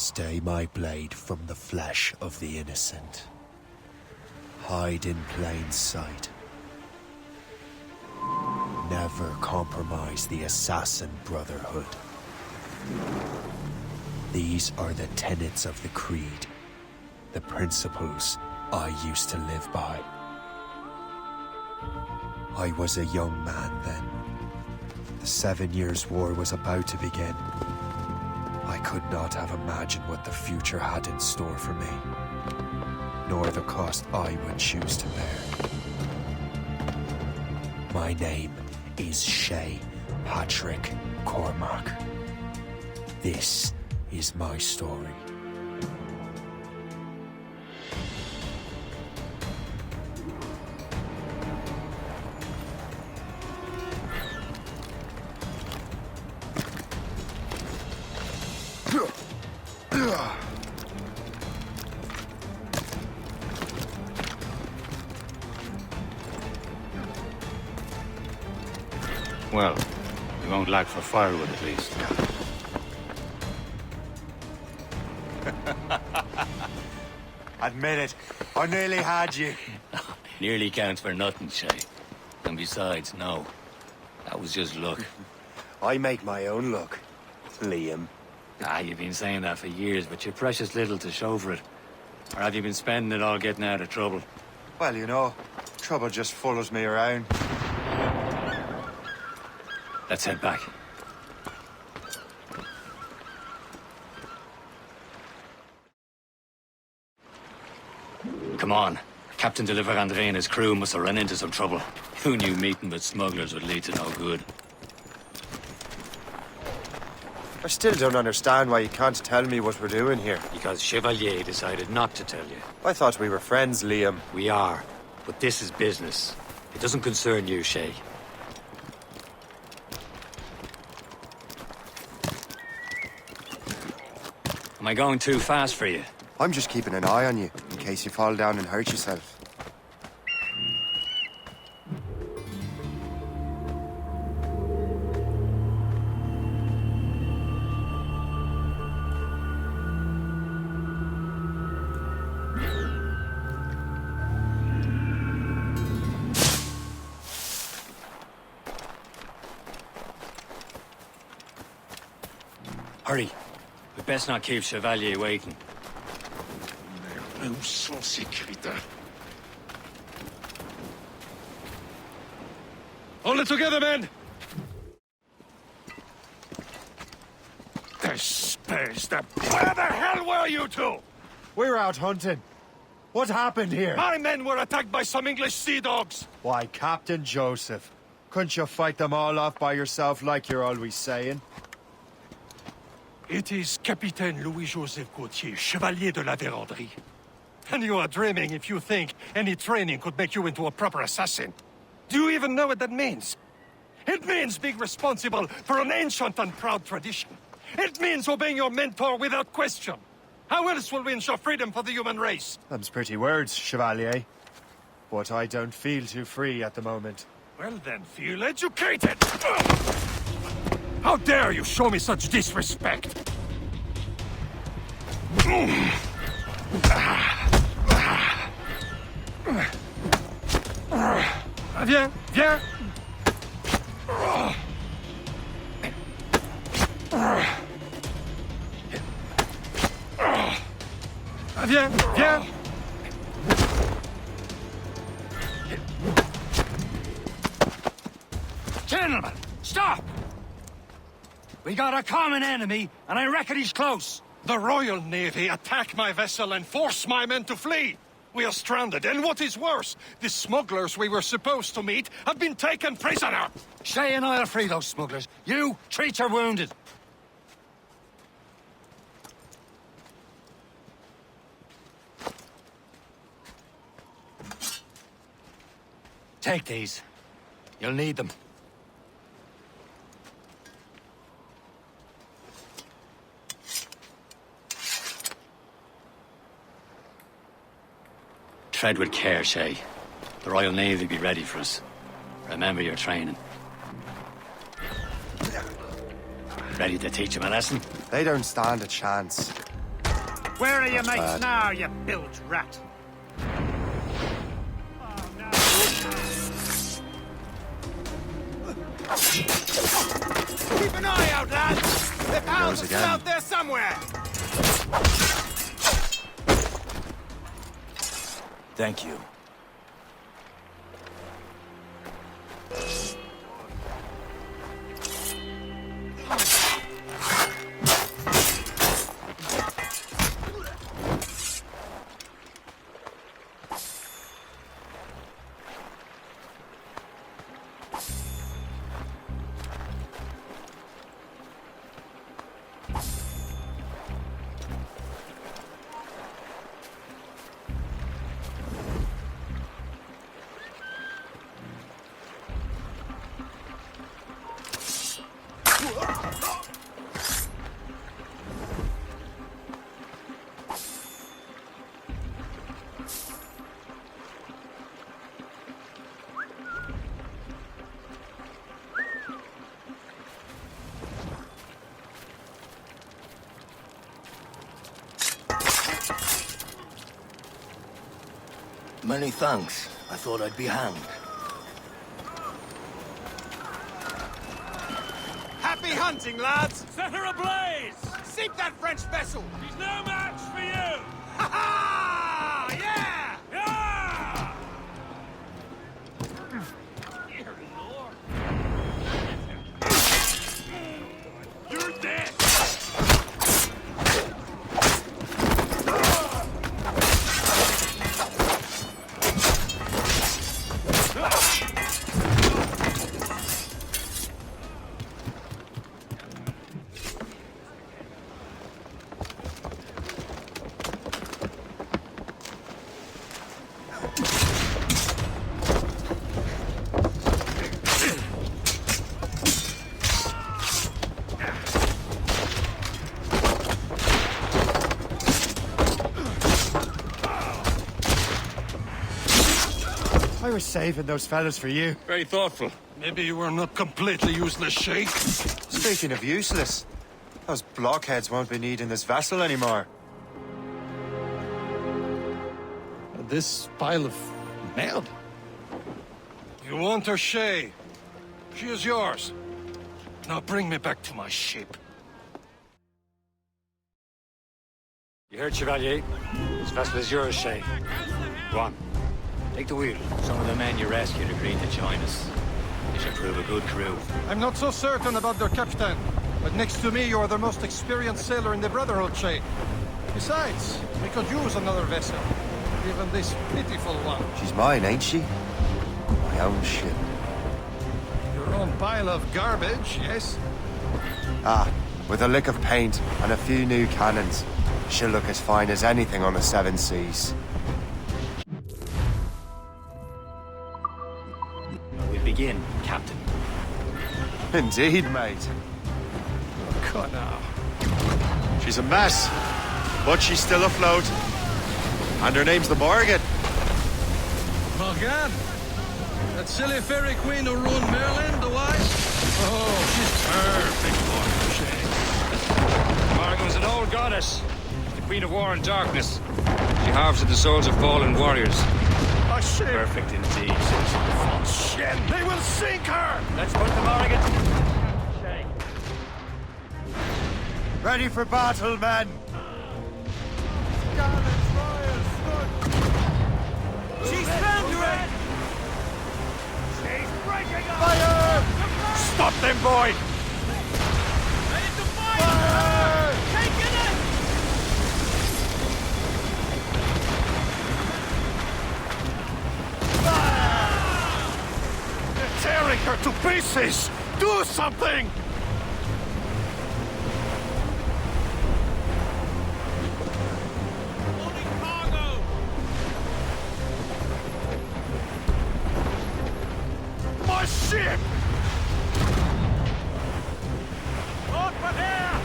Stay my blade from the flesh of the innocent. Hide in plain sight. Never compromise the Assassin Brotherhood. These are the tenets of the Creed, the principles I used to live by. I was a young man then. The 7 Years' War was about to begin. I could not have imagined what the future had in store for me, nor the cost I would choose to bear. My name is Shay Patrick Cormac. This is my story. Well, we won't lack for firewood at least. Admit it, I nearly had you. Nearly counts for nothing, Shay. And besides, no. That was just luck. I make my own luck, Liam. You've been saying that for years, but you're precious little to show for it. Or have you been spending it all getting out of trouble? Well, you know, trouble just follows me around. Let's head back. Come on. Captain Deliver Andre and his crew must have run into some trouble. Who knew meeting with smugglers would lead to no good? I still don't understand why you can't tell me what we're doing here. Because Chevalier decided not to tell you. I thought we were friends, Liam. We are, but this is business. It doesn't concern you, Shay. Am I going too fast for you? I'm just keeping an eye on you, in case you fall down and hurt yourself. Hurry. We best not keep Chevalier waiting. Mais où sont ces crétins? Hold it together, men! There's the... Where the hell were you two? We're out hunting. What happened here? My men were attacked by some English sea dogs. Why, Captain Joseph. Couldn't you fight them all off by yourself like you're always saying? It is Capitaine Louis-Joseph Gauthier, Chevalier de la Vérendrye. And you are dreaming if you think any training could make you into a proper assassin. Do you even know what that means? It means being responsible for an ancient and proud tradition. It means obeying your mentor without question. How else will we ensure freedom for the human race? Them's pretty words, Chevalier. But I don't feel too free at the moment. Well then, feel educated! How dare you show me such disrespect? Viens, viens! Viens, viens! Gentlemen, stop! We got a common enemy, and I reckon he's close. The Royal Navy attacked my vessel and forced my men to flee. We are stranded, and what is worse, the smugglers we were supposed to meet have been taken prisoner. Shay and I'll free those smugglers. You, treat your wounded. Take these. You'll need them. Tread with care, Shay. The Royal Navy be ready for us. Remember your training. Ready to teach them a lesson? They don't stand a chance. Where are your mates bad. now, you bilge rat? Oh, no. Keep an eye out, lads! The pals are still again. out there somewhere! Thank you. Many thanks. I thought I'd be hanged. Happy hunting, lads! Set her ablaze! Sink that French vessel! She's no match for you! Ha ha! Yeah! Yeah! You're dead! I was saving those fellas for you. Very thoughtful. Maybe you were not completely useless, Sheikh. Speaking of useless, those blockheads won't be needing this vessel anymore. This pile of mud. You want her, Shay? She is yours. Now bring me back to my ship. You heard, Chevalier? This vessel is yours, Shay. Go on. Take the wheel. Some of the men you rescued agreed to join us. They should prove a good crew. I'm not so certain about their captain, but next to me you are the most experienced sailor in the Brotherhood, Shay. Besides, we could use another vessel. Even this pitiful one. She's mine, ain't she? My own ship. Your own pile of garbage, yes? Ah, with a lick of paint and a few new cannons, she'll look as fine as anything on the Seven Seas. We begin, Captain. Indeed, mate. Come now. She's a mess, but she's still afloat. And her name's the Morgan. Morgan? That silly fairy queen who ruined Merlin, the wife? Oh, she's perfect for Shay. Morgan was an old goddess. The Queen of War and Darkness. She harvested the souls of fallen warriors. A ship! Perfect indeed. Shit! They will sink her! Let's put the Morgan. Ready for battle, men! She's foundering! She's breaking up! Fire! Stop them, boy! Ready to fire! Taking it! They're tearing her to pieces! Do something! Loading cargo! My ship! Load for here!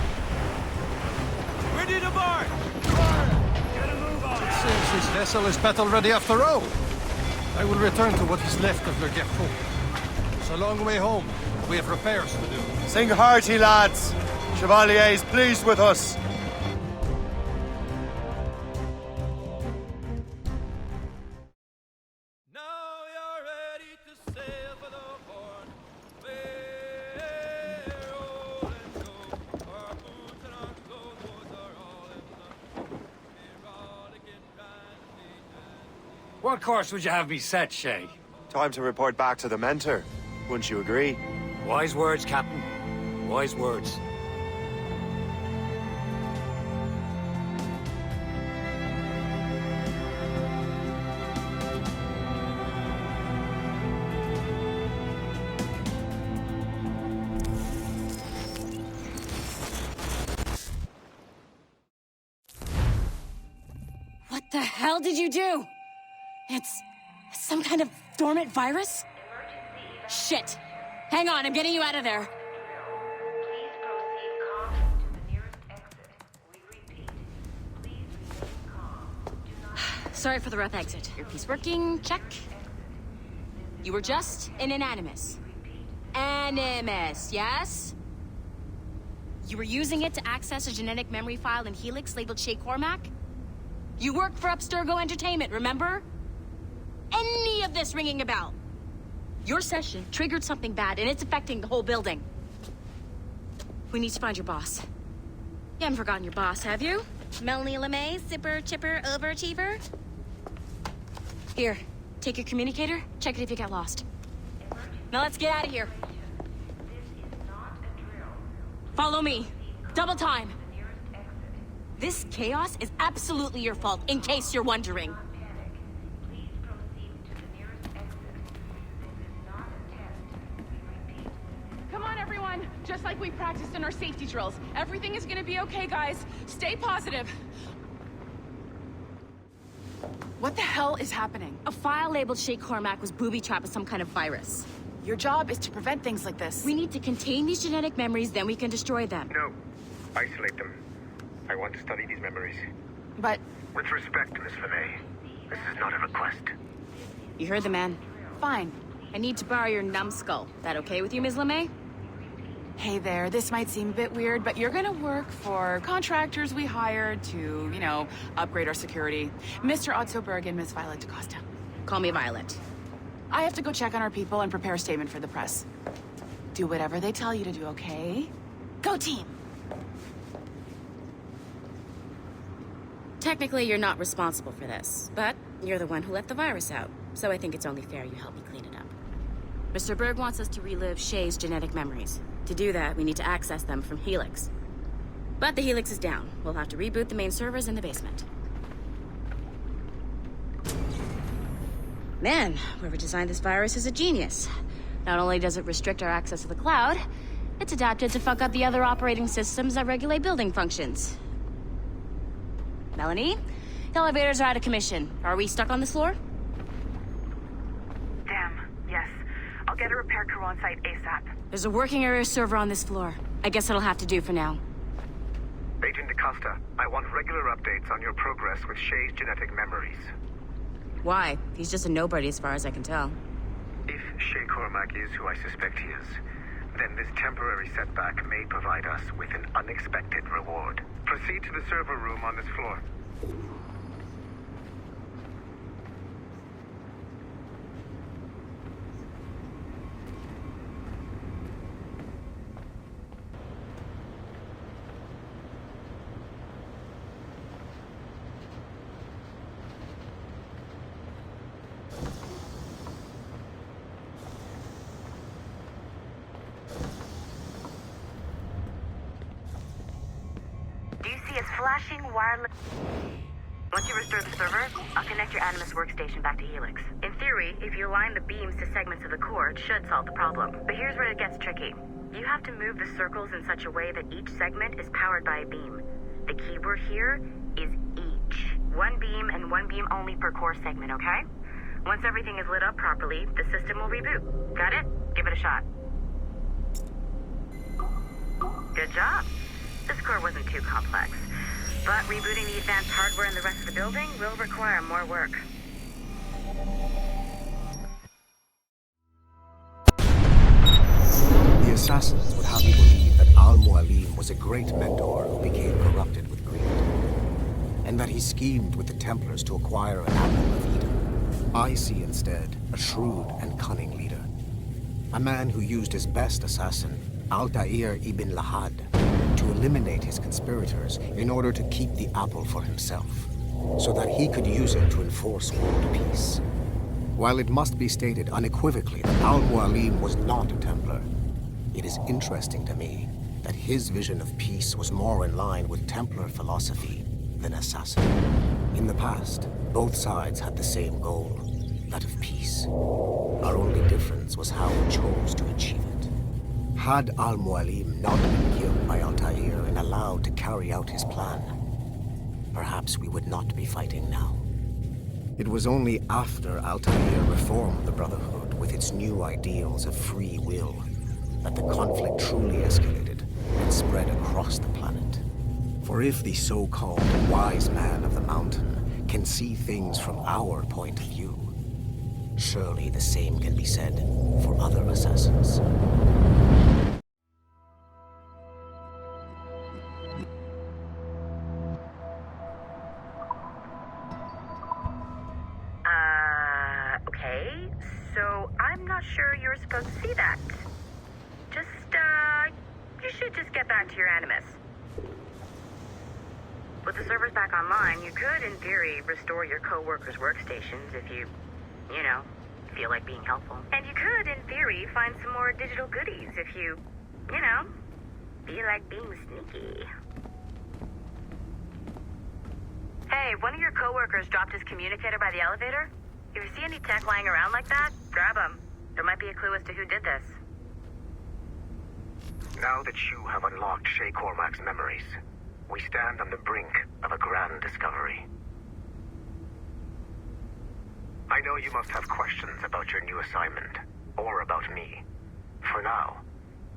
Ready to board! Get a move on! Seems this vessel is battle ready after all. I will return to what is left of Le Guerreau. It's a long way home. We have repairs to do. Sing hearty, lads! Chevalier is pleased with us. What course would you have me set, Shay? Time to report back to the mentor. Wouldn't you agree? Wise words, Captain. Wise words. What the hell did you do? It's some kind of dormant virus? Shit. Hang on, I'm getting you out of there. Please proceed calmly to the nearest exit. We repeat, please remain calm. Do not Sorry for the rough exit. Earpiece working, check. You were just an animus. Animus, yes? You were using it to access a genetic memory file in Helix labeled Shay Cormac? You work for Abstergo Entertainment, remember? Any of this ringing a bell? Your session triggered something bad, and it's affecting the whole building. We need to find your boss. You haven't forgotten your boss, have you? Melanie LeMay, zipper, chipper, overachiever? Here, take your communicator, check it if you got lost. Now let's get out of here. This is not a drill. Follow me. Double time. The nearest exit. This chaos is absolutely your fault, in case you're wondering. Not panic. Please proceed to the nearest exit. This is not a test. We repeat. Come on, everyone! Just like we practiced in our safety drills. Everything is gonna be okay, guys. Stay positive. What the hell is happening? A file labeled Shay Cormac was booby-trapped with some kind of virus. Your job is to prevent things like this. We need to contain these genetic memories, then we can destroy them. No. Isolate them. I want to study these memories. But With respect, Miss LeMay, this is not a request. You heard the man. fine. I need to borrow your numbskull. That okay with you, Ms. LeMay? Hey there, this might seem a bit weird, but you're gonna work for contractors we hired to, upgrade our security. Mr. Otto Berg and Miss Violet DaCosta. Call me Violet. I have to go check on our people and prepare a statement for the press. Do whatever they tell you to do, okay? Go team! Technically, you're not responsible for this, but you're the one who let the virus out, so I think it's only fair you help me clean it up. Mr. Berg wants us to relive Shay's genetic memories. To do that, we need to access them from Helix. But the Helix is down. We'll have to reboot the main servers in the basement. Man, whoever designed this virus is a genius. Not only does it restrict our access to the cloud, it's adapted to fuck up the other operating systems that regulate building functions. Melanie? The elevators are out of commission. Are we stuck on this floor? Damn, yes. I'll get a repair crew on site ASAP. There's a working area server on this floor. I guess it'll have to do for now. Agent DaCosta, I want regular updates on your progress with Shay's genetic memories. Why? He's just a nobody as far as I can tell. If Shay Cormac is who I suspect he is, then this temporary setback may provide us with an unexpected reward. Proceed to the server room on this floor. Flashing wireless... Once you restore the server, I'll connect your Animus workstation back to Helix. In theory, if you align the beams to segments of the core, it should solve the problem. But here's where it gets tricky. You have to move the circles in such a way that each segment is powered by a beam. The keyword here is each. One beam and one beam only per core segment, okay? Once everything is lit up properly, the system will reboot. Got it? Give it a shot. Good job. This core wasn't too complex. But rebooting the advanced hardware in the rest of the building will require more work. The assassins would have you believe that Al-Mualim was a great mentor who became corrupted with greed, and that he schemed with the Templars to acquire an apple of Eden. I see instead a shrewd and cunning leader, a man who used his best assassin, Altair ibn Lahad, to eliminate his conspirators in order to keep the apple for himself. so that he could use it to enforce world peace. While it must be stated unequivocally that Al-Mualim was not a Templar, it is interesting to me that his vision of peace was more in line with Templar philosophy than assassin. In the past, both sides had the same goal, that of peace. Our only difference was how we chose to achieve it. Had Al-Mualim not been killed by Altair and allowed to carry out his plan, perhaps we would not be fighting now. It was only after Altair reformed the Brotherhood with its new ideals of free will that the conflict truly escalated and spread across the planet. For if the so-called wise man of the mountain can see things from our point of view, surely the same can be said for other assassins. Okay. So I'm not sure you're supposed to see that. You should just get back to your Animus. With the servers back online, you could, in theory, restore your co-workers' workstations if you feel like being helpful. And you could, in theory, find some more digital goodies if you feel like being sneaky. Hey, one of your co-workers dropped his communicator by the elevator. If you see any tech lying around like that, grab them. There might be a clue as to who did this. Now that you have unlocked Shay Cormac's memories, we stand on the brink of a grand discovery. I know you must have questions about your new assignment, or about me. For now,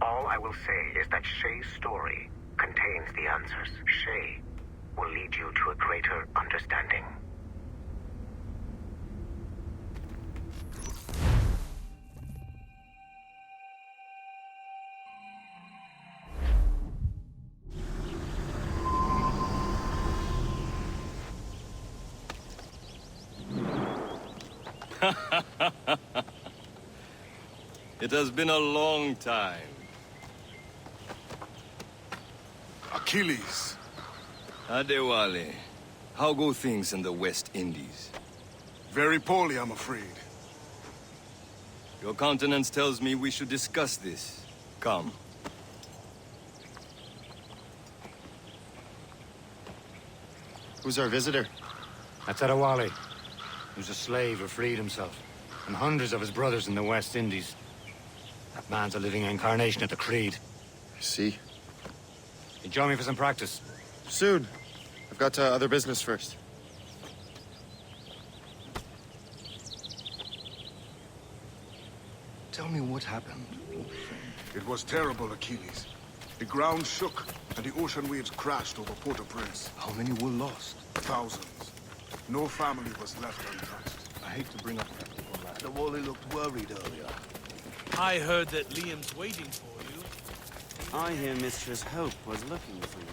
all I will say is that Shay's story contains the answers. Shay will lead you to a greater understanding. It has been a long time. Achilles. Adewale, how go things in the West Indies? Very poorly, I'm afraid. Your countenance tells me we should discuss this. Come. Who's our visitor? That's Adewale. He was a slave who freed himself, and hundreds of his brothers in the West Indies. That man's a living incarnation of the Creed. See? You join me for some practice? Soon. I've got other business first. Tell me what happened, old friend. It was terrible, Achilles. The ground shook, and the ocean waves crashed over Port-au-Prince. How many were lost? Thousands. No family was left untouched. I hate to bring up that before last. The Wally looked worried earlier. I heard that Liam's waiting for you. I hear Mistress Hope was looking for you.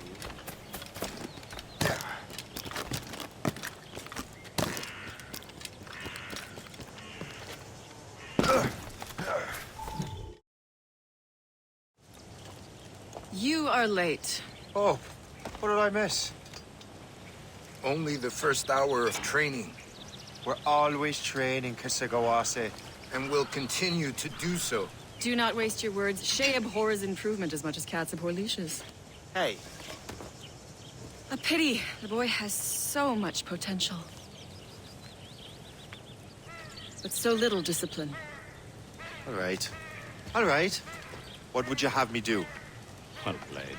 You are late. Oh, what did I miss? Only the first hour of training. We're always training, Kisagawase. And will continue to do so. Do not waste your words. Shay abhors improvement as much as cats abhor leashes. Hey. A pity. The boy has so much potential. But so little discipline. All right. All right. What would you have me do? Well played.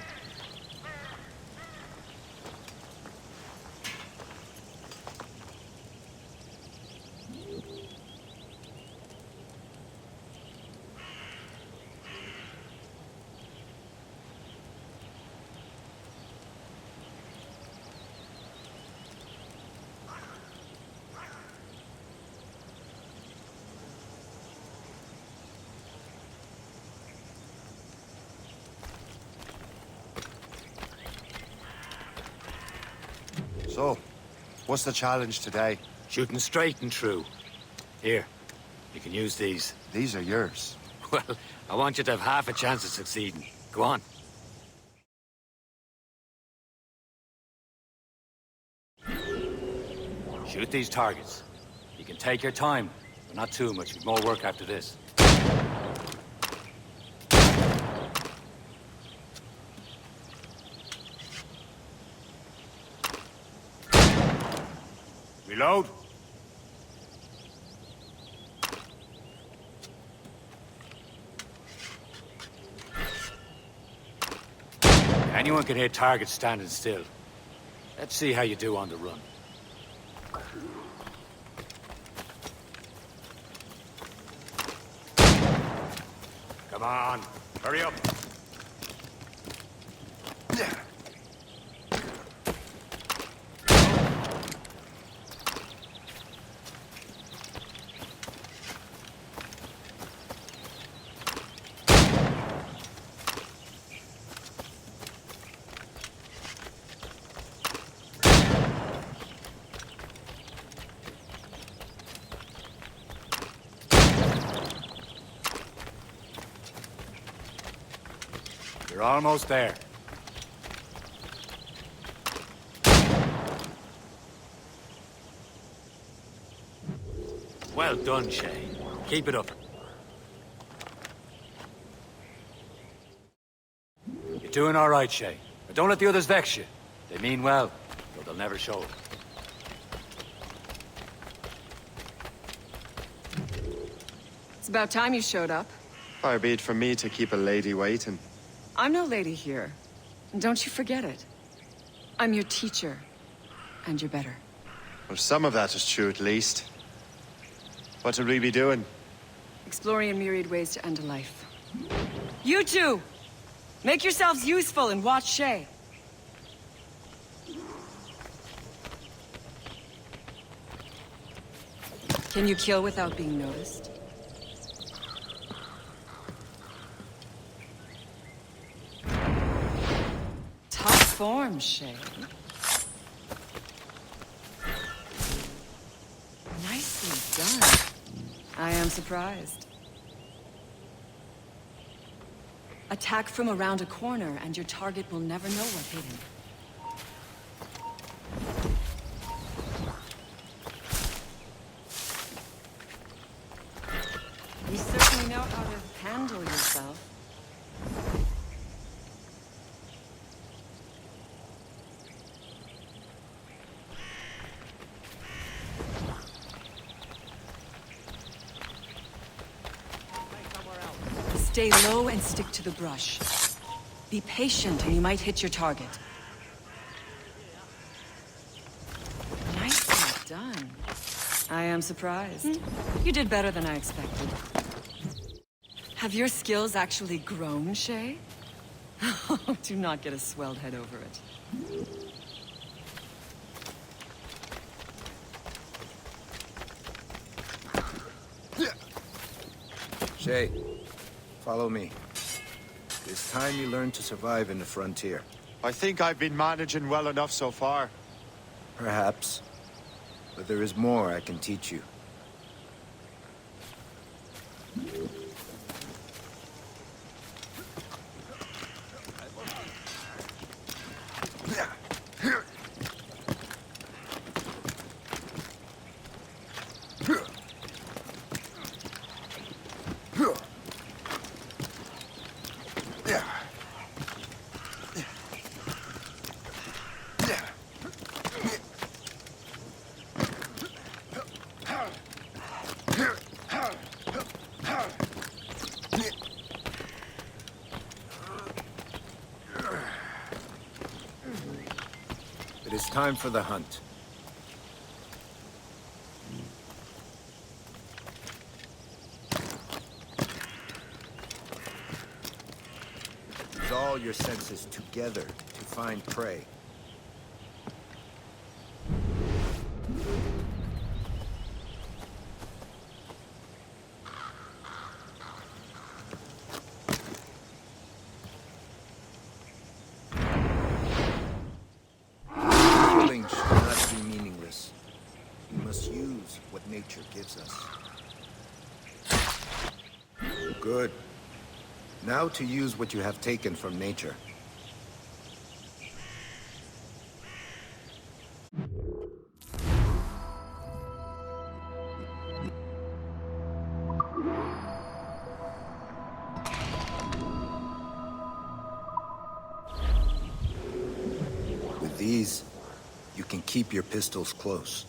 So, what's the challenge today? Shooting straight and true. Here, you can use these. These are yours. Well, I want you to have half a chance of succeeding. Go on. Shoot these targets. You can take your time, but not too much. We've more work after this. Reload. Anyone can hit targets standing still. Let's see how you do on the run. Come on, hurry up. You're almost there. Well done, Shay. Keep it up. You're doing all right, Shay. But don't let the others vex you. They mean well, though they'll never show it. It's about time you showed up. Far be it from me to keep a lady waiting. I'm no lady here. And don't you forget it. I'm your teacher. And you're better. Well, some of that is true at least. What would we be doing? Exploring a myriad ways to end a life. You two! Make yourselves useful and watch Shay. Can you kill without being noticed? Form, Shay. Nicely done. I am surprised. Attack from around a corner, and your target will never know what hit him. You certainly know how to handle yourself. Stay low and stick to the brush. Be patient and you might hit your target. Nicely done. I am surprised. You did better than I expected. Have your skills actually grown, Shay? Do not get a swelled head over it. Shay. Follow me. It's time you learn to survive in the frontier. I think I've been managing well enough so far. Perhaps. But there is more I can teach you. It is time for the hunt. Use all your senses together to find prey. Killing should not be meaningless. We must use what nature gives us. Good. Now to use what you have taken from nature. keep your pistols close.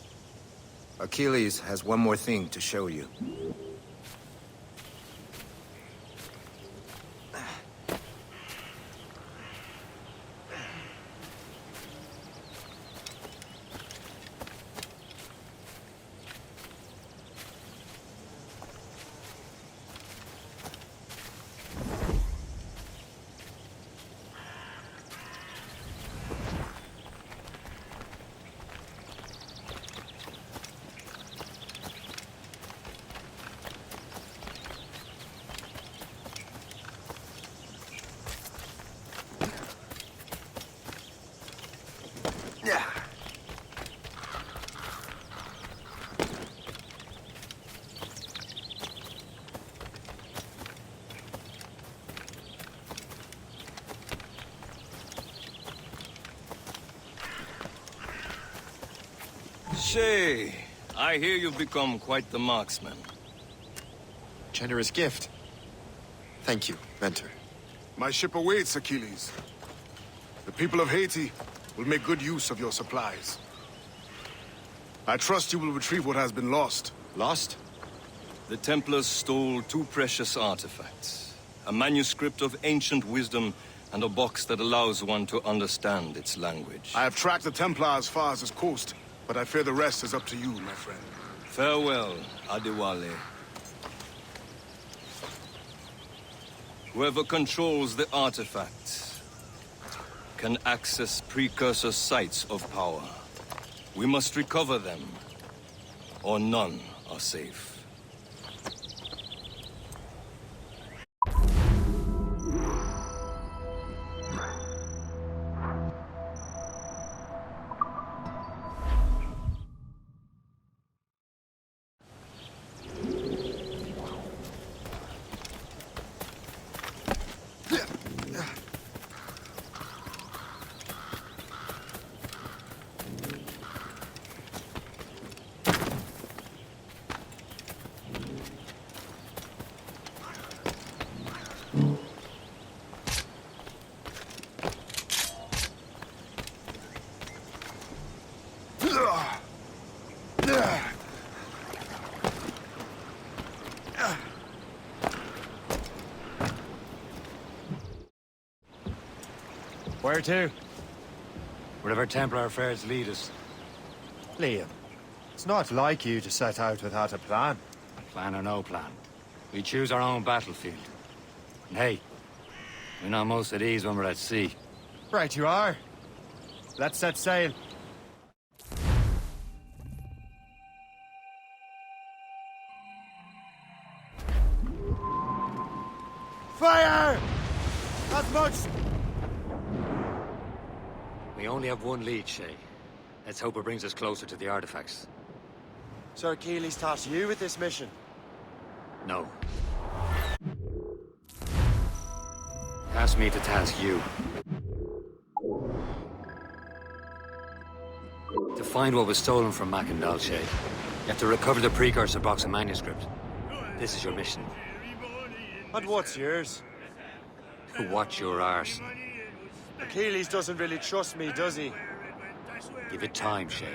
Achilles has one more thing to show you. Shay, I hear you've become quite the marksman. Generous gift. Thank you, Mentor. My ship awaits, Achilles. The people of Haiti will make good use of your supplies. I trust you will retrieve what has been lost. Lost? The Templars stole 2 precious artifacts. A manuscript of ancient wisdom and a box that allows one to understand its language. I have tracked the Templar as far as this coast, but I fear the rest is up to you, my friend. Farewell, Adewale. Whoever controls the artifacts can access precursor sites of power. We must recover them, or none are safe. Where to? Wherever Templar affairs lead us. Liam, it's not like you to set out without a plan. Plan or no plan. We choose our own battlefield. And hey, we know most of these when we're at sea. Right you are. Let's set sail. Fire! As much! We only have one lead, Shay. Let's hope it brings us closer to the artifacts. Sir Achilles tasked you with this mission? No. Ask me to task you. To find what was stolen from Mackandal, Shay, you have to recover the precursor box and manuscript. This is your mission. And what's yours? Watch your arse. Achilles doesn't really trust me, does he? Give it time, Shay.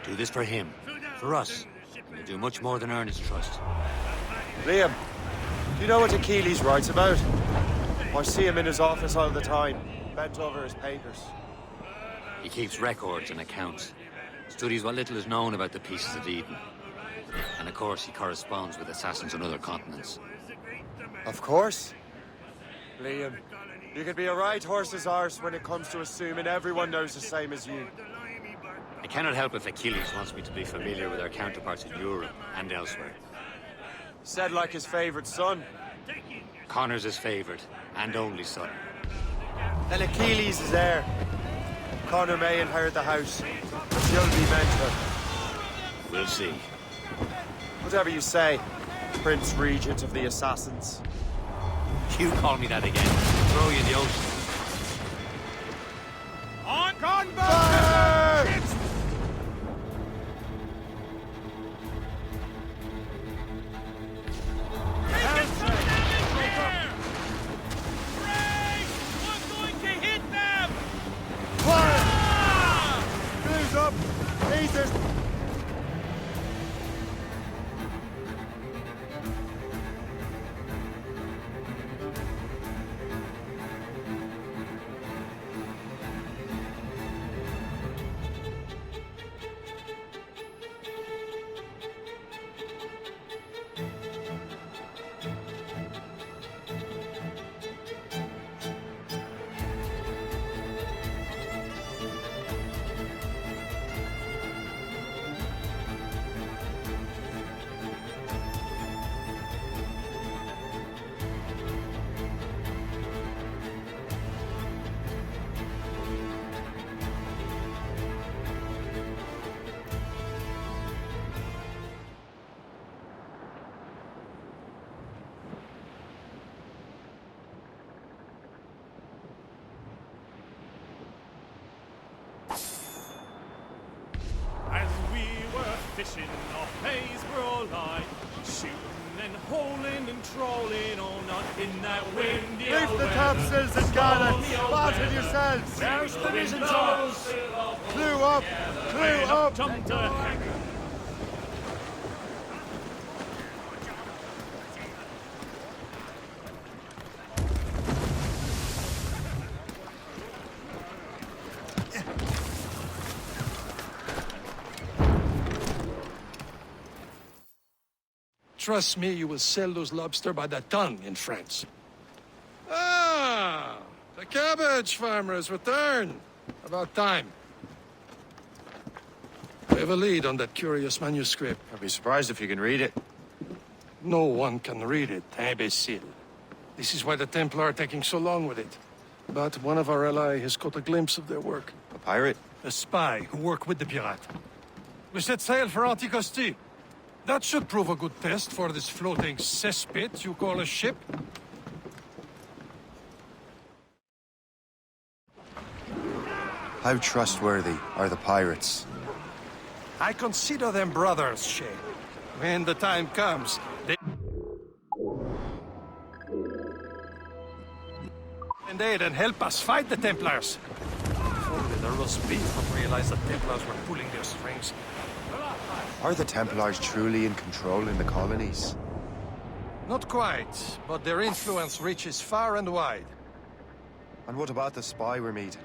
Do this for him. For us. You'll do much more than earn his trust. Liam, do you know what Achilles writes about? I see him in his office all the time, bent over his papers. He keeps records and accounts. Studies what little is known about the pieces of Eden. And of course, he corresponds with assassins on other continents. Of course. Liam, you can be a right horse's arse when it comes to assuming everyone knows the same as you. I cannot help if Achilles wants me to be familiar with our counterparts in Europe and elsewhere. Said like his favorite son. Connor's his favorite and only son. Then Achilles is heir. Connor may inherit the house, but she'll be mentor. We'll see. Whatever you say, Prince Regent of the Assassins. You call me that again. Throw you in the ocean. On gunboat! Fire! We're going to hit them! Fire! Clears up! Jesus! As we were fishing off Maysboro Line, shooting and holing and trolling all night in that windy Reef the topsails and gallants! Spotted yourselves! There's the mizzentops! Clew up! Clew up! Jump to heck! Trust me, you will sell those lobster by the ton in France. Ah, the cabbage farmers return. About time. We have a lead on that curious manuscript. I'd be surprised if you can read it. No one can read it, imbecile. This is why the Templar are taking so long with it. But one of our allies has caught a glimpse of their work. A pirate? A spy who worked with the pirate. We set sail for Anticosti. That should prove a good test for this floating cesspit you call a ship. How trustworthy are the pirates? I consider them brothers, Shay. When the time comes, they... and aid and help us fight the Templars. If only the roast beef would realize the Templars were pulling their strings. Are the Templars truly in control in the colonies? Not quite, but their influence reaches far and wide. And what about the spy we're meeting?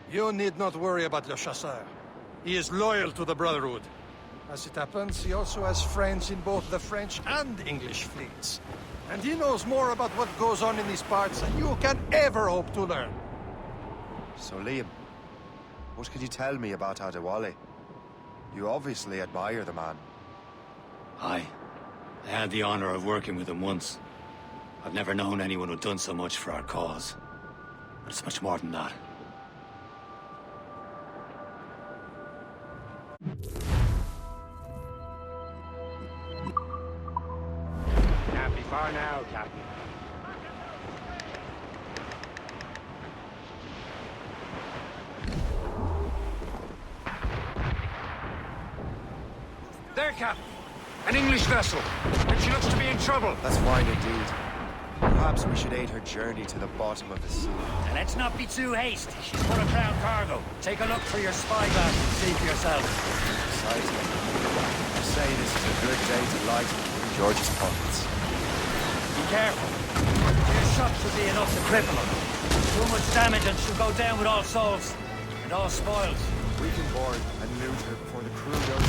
You need not worry about Le Chasseur. He is loyal to the Brotherhood. As it happens, he also has friends in both the French and English fleets. And he knows more about what goes on in these parts than you can ever hope to learn. So Liam, what can you tell me about Adewale? You obviously admire the man. Aye. I had the honor of working with him once. I've never known anyone who'd done so much for our cause. But it's much more than that. Can't be far now, Captain. There, Captain. An English vessel. And she looks to be in trouble. That's fine indeed. Perhaps we should aid her journey to the bottom of the sea. And let's not be too hasty. She's full of crown cargo. Take a look through your spyglass and see for yourself. Exciting. I say this is a good day to lighten King George's pockets. Be careful. Your shot should be enough to cripple her. Too much damage and she'll go down with all souls. And all spoils. We can board and loot her before the crew goes.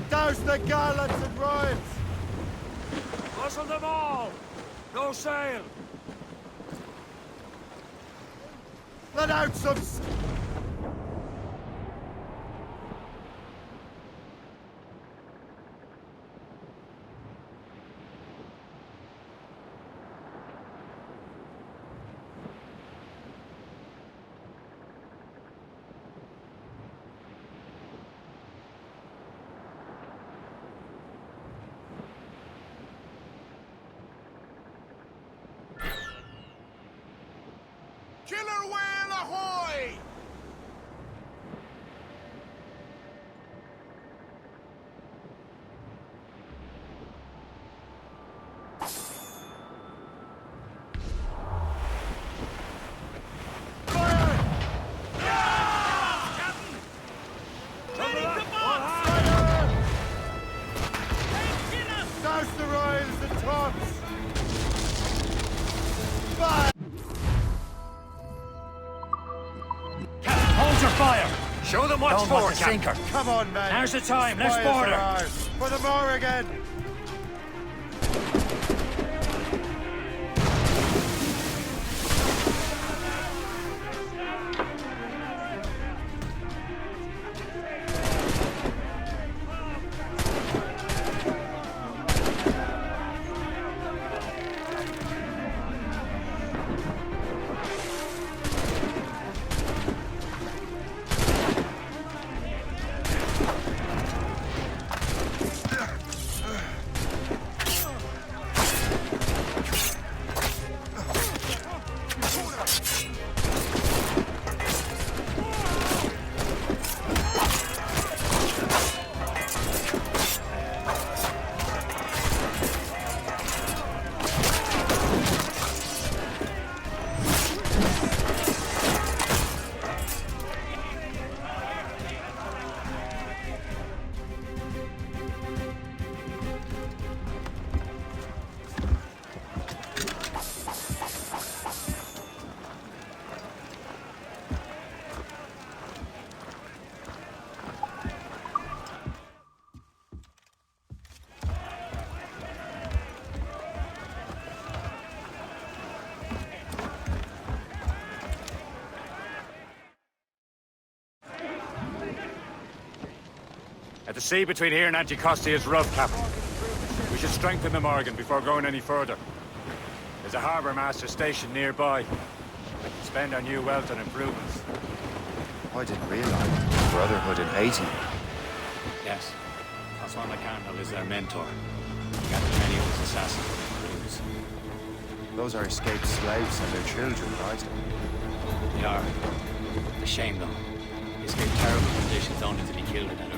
Douse the gallants and royals! Hustle them all! No sail! Let out some... Killer whale ahoy! Douse the royals and tops! Hold your fire! Show them what's Don't for, let the Captain. sinker. Come on, man. Now's the time, let's Spoils board her. are ours. For the Morrigan! The sea between here and Anticosti is rough, Captain. We should strengthen the Morrigan before going any further. There's a harbour master stationed nearby. We can spend our new wealth on improvements. I didn't realize Brotherhood in Haiti. Yes. Francois McCandle is their mentor. He gathered many of his assassins from the crews. Those are escaped slaves and their children, right? They are. A shame, though. They escaped terrible conditions only to be killed in that earth.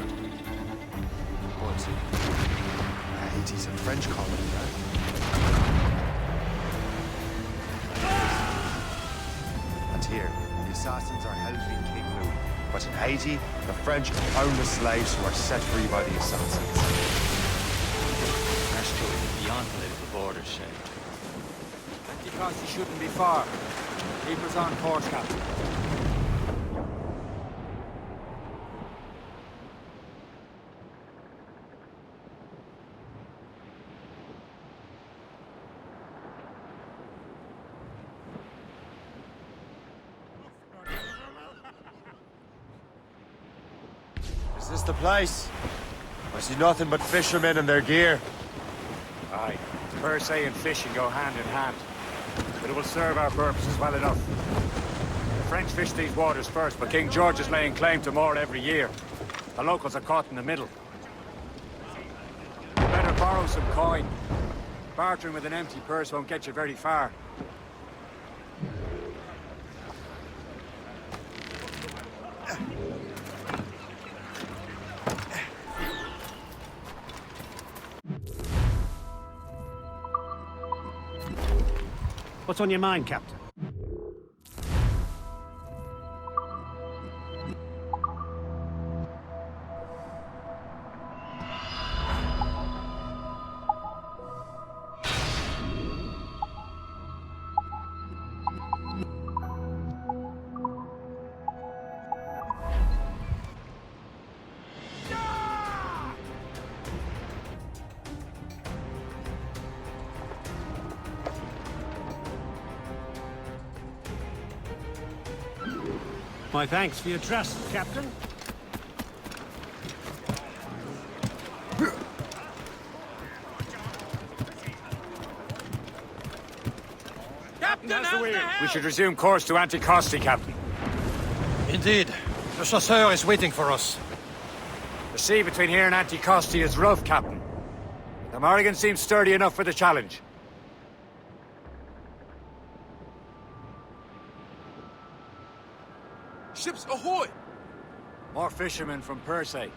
Haiti's a French colony, right? And here, the assassins are held in King Louis. But in Haiti, the French own the slaves who are set free by the assassins. Our story is beyond political borders, Shay. Anticosti shouldn't be far. Keep us on course, Captain. Is this the place? I see nothing but fishermen and their gear. Aye. Per se and fishing go hand in hand. But it will serve our purposes well enough. The French fish these waters first, but King George is laying claim to more every year. The locals are caught in the middle. Better borrow some coin. Bartering with an empty purse won't get you very far. What's on your mind, Captain? My thanks for your trust, Captain. We should resume course to Anticosti, Captain. Indeed. The chasseur is waiting for us. The sea between here and Anticosti is rough, Captain. The Morrigan seems sturdy enough for the challenge. Ships ahoy! More fishermen from Persay.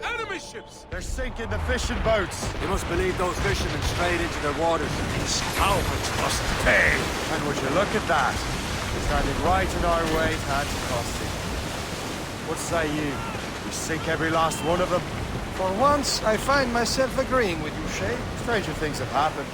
Enemy ships! They're sinking the fishing boats. You must believe those fishermen strayed into their waters. These cowards must pay! And would you look at that? Standing right in our way to Anticosti. What say you? We sink every last one of them? For once, I find myself agreeing with you, Shay. Stranger things have happened.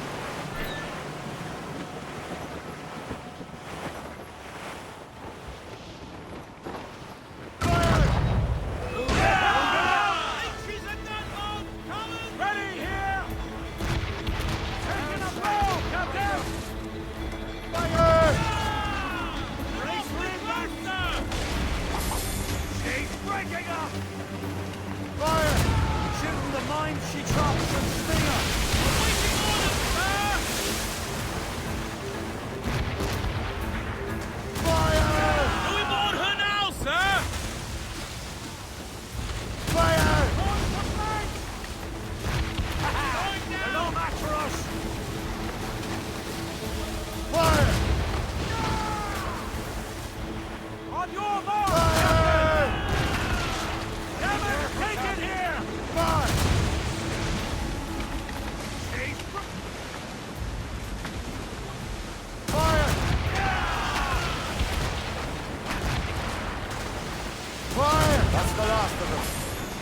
That's the last of them.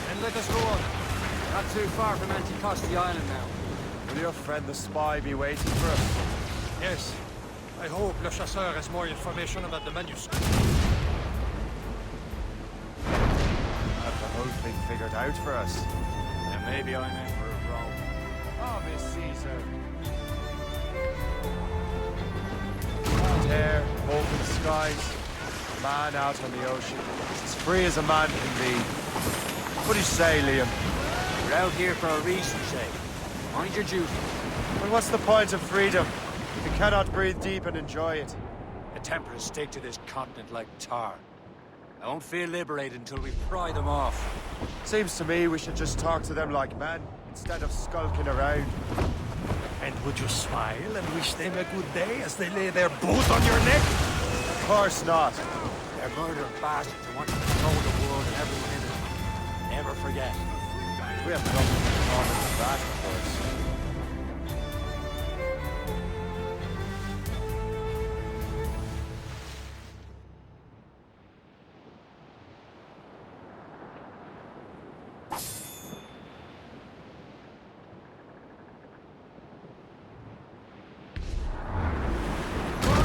Then let us go on. Not too far from Anticosti Island now. Will your friend the spy be waiting for us? Yes. I hope Le Chasseur has more information about the manuscript. Have the whole thing figured out for us. Then maybe I'm Emperor of Rome. Oh, Miss Caesar. Air, open skies, man out on the ocean. As free as a man can be. What do you say, Liam? We're out here for a reason, Shay. Mind your duty. Well, what's the point of freedom if you cannot breathe deep and enjoy it? The Templars stick to this continent like tar. I won't feel liberated until we pry them off. Seems to me we should just talk to them like men, instead of skulking around. And would you smile and wish them a good day as they lay their boot on your neck? Of course not. They're murdering bastards who want to control the world and everyone in it. Never forget. We have nothing in common with that, of course.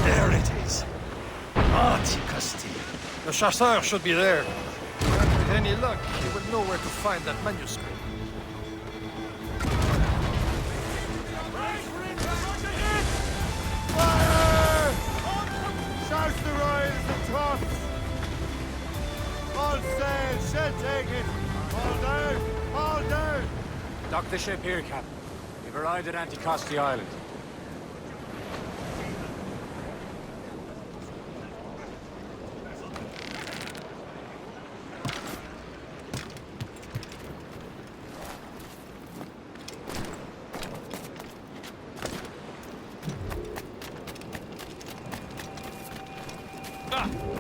There it is. Anticosti. The Chasseur should be there. And with any luck, he will know where to find that manuscript. Fire! Shouts the riders and tops! All sail, shed taken! All down! All down! Dock the ship here, Captain. We've arrived at Anticosti Island.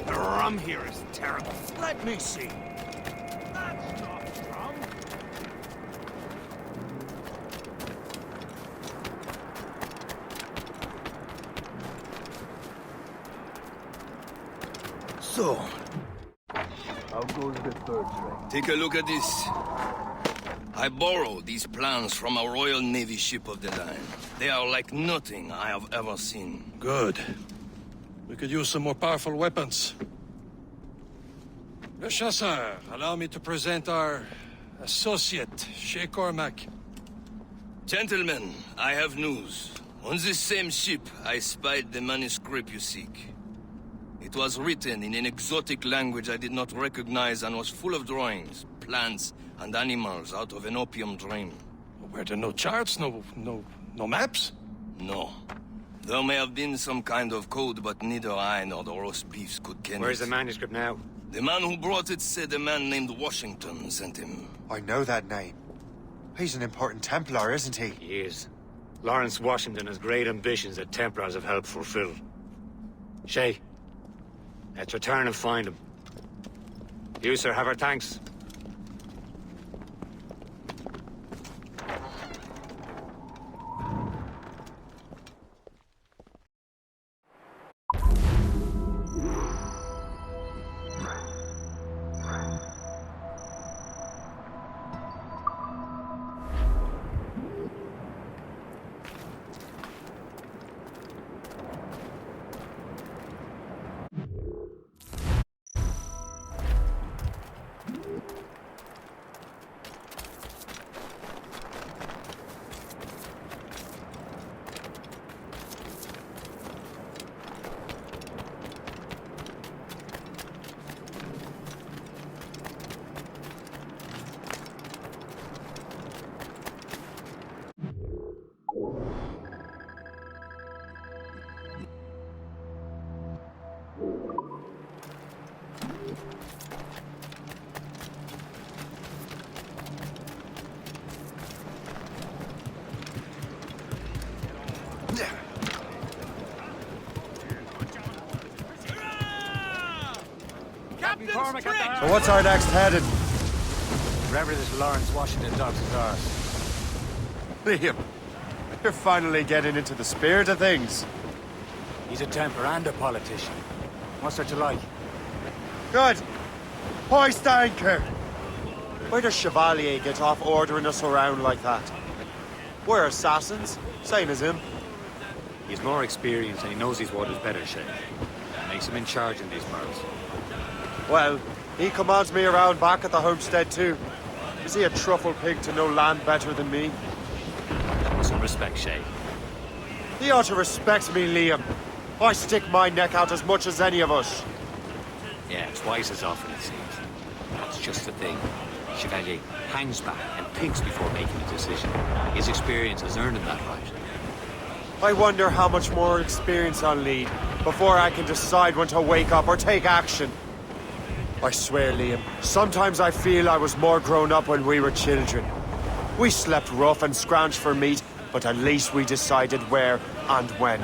The rum here is terrible. Let me see. That's not rum. So, How goes the third train? take a look at this. I borrowed these plans from a Royal Navy ship of the line. They are like nothing I have ever seen. Good. We could use some more powerful weapons. Le Chasseur, allow me to present our associate, Shay Cormac. Gentlemen, I have news. On this same ship, I spied the manuscript you seek. It was written in an exotic language I did not recognize and was full of drawings, plants, and animals out of an opium dream. Were there no charts, no maps? No. There may have been some kind of code, but neither I nor the roast beefs could ken Where's it. the manuscript now? The man who brought it said a man named Washington sent him. I know that name. He's an important Templar, isn't he? He is. Lawrence Washington has great ambitions that Templars have helped fulfill. Shay, Let's return and find him. You, sir, have our thanks. So what's our next heading? Wherever this Lawrence Washington dogs is ours. Liam, you're finally getting into the spirit of things. He's a temper and a politician. What's there to like? Good. Hoist anchor. Where does Chevalier get off ordering us around like that? We're assassins, same as him. He's more experienced and he knows these waters better, Shay. Makes him in charge in these parts. Well, he commands me around back at the homestead too. Is he a truffle pig to know land better than me? Some respect, Shay. He ought to respect me, Liam. I stick my neck out as much as any of us. Yeah, twice as often, it seems. That's just the thing. Chevalier hangs back and thinks before making a decision. His experience has earned him that right. I wonder how much more experience I'll need before I can decide when to wake up or take action. I swear, Liam, sometimes I feel I was more grown up when we were children. We slept rough and scrounged for meat, but at least we decided where and when.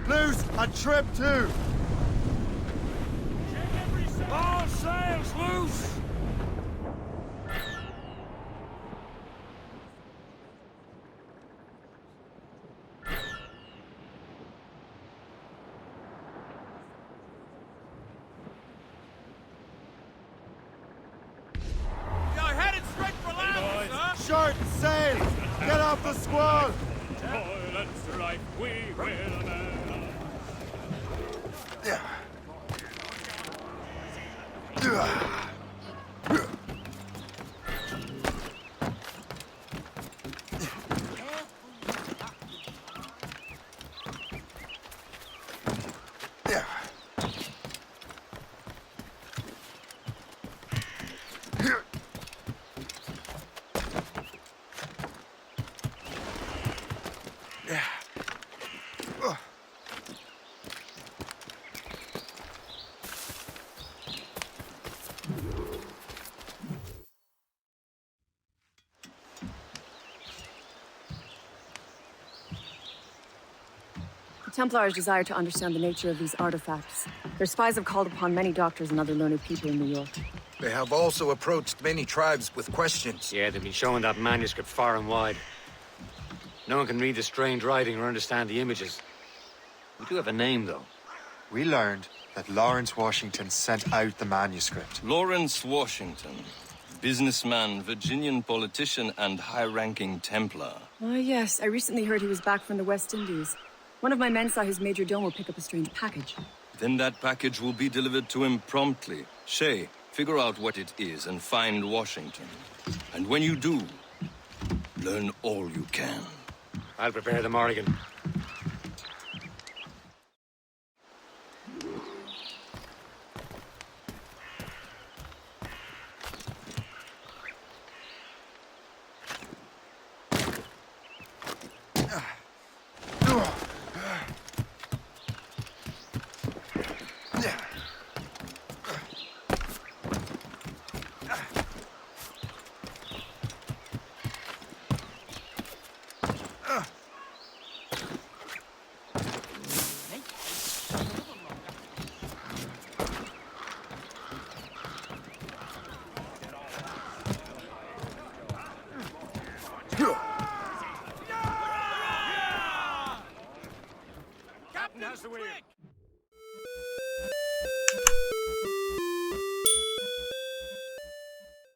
Loose and trip too. All sails loose! You're headed straight for land, sir! Short sail! Get off the squall! Toilets right, we will man. Templars desire to understand the nature of these artifacts. Their spies have called upon many doctors and other learned people in New York. They have also approached many tribes with questions. Yeah, they've been showing that manuscript far and wide. No one can read the strange writing or understand the images. We do have a name, though. We learned that Lawrence Washington sent out the manuscript. Lawrence Washington. Businessman, Virginian politician, and high-ranking Templar. Ah, yes. I recently heard he was back from the West Indies. One of my men saw his major domo pick up a strange package. Then that package will be delivered to him promptly. Shay, figure out what it is and find Washington. And when you do, learn all you can. I'll prepare the Morrigan. Captain has the wheel.